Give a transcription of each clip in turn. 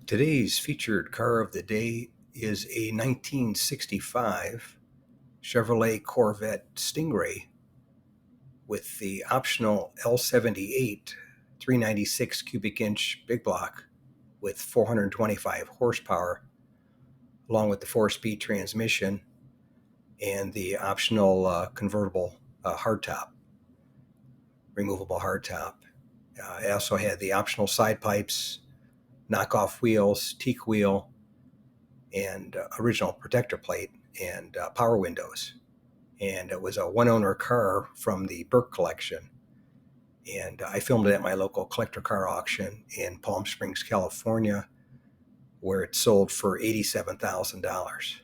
Today's featured car of the day is a 1965 Chevrolet Corvette Stingray with the optional L78 396 cubic inch big block with 425 horsepower, along with the 4-speed transmission and the optional convertible hardtop, removable hardtop. It also had the optional side pipes, knockoff wheels, teak wheel, and original protector plate and power windows. And it was a one-owner car from the Burke collection. And I filmed it at my local collector car auction in Palm Springs, California, where it sold for $87,000.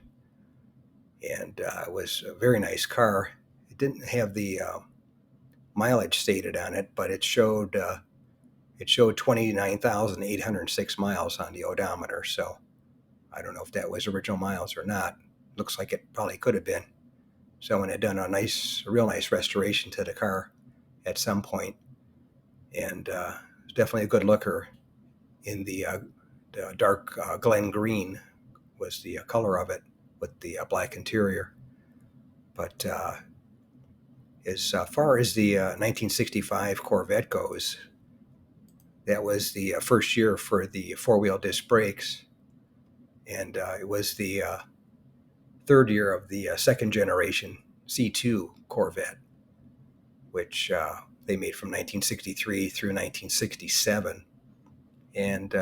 And it was a very nice car. It didn't have the mileage stated on it, but it showed 29,806 miles on the odometer. So I don't know if that was original miles or not. Looks like it probably could have been. Someone had done a real nice restoration to the car at some point, and it's definitely a good looker. In the dark Glen green was the color of it, with the black interior. But as far as the 1965 Corvette goes, that was the first year for the four-wheel disc brakes, and it was the third year of the second generation C2 Corvette, which they made from 1963 through 1967. And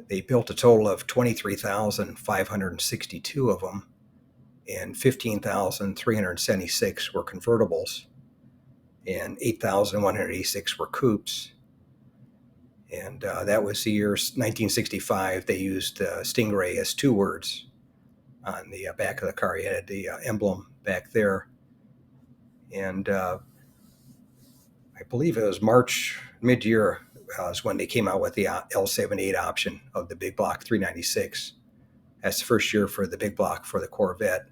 they built a total of 23,562 of them, and 15,376 were convertibles, and 8,186 were coupes. And that was the year 1965. They used Stingray as two words on the back of the car. You had the emblem back there. And I believe it was March, mid-year, is when they came out with the L78 option of the big block 396. That's the first year for the big block for the Corvette.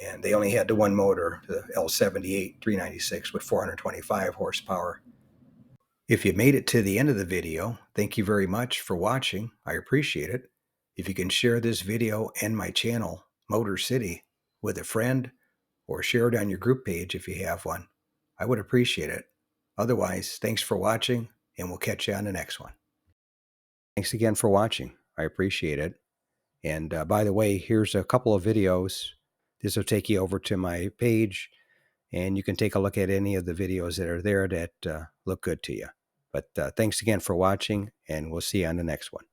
And they only had the one motor, the L78 396 with 425 horsepower. If you made it to the end of the video, thank you very much for watching. I appreciate it. If you can share this video and my channel, Motor City, with a friend, or share it on your group page if you have one, I would appreciate it. Otherwise, thanks for watching, and we'll catch you on the next one. Thanks again for watching. I appreciate it. And by the way, here's a couple of videos. This will take you over to my page, and you can take a look at any of the videos that are there that look good to you. But thanks again for watching, and we'll see you on the next one.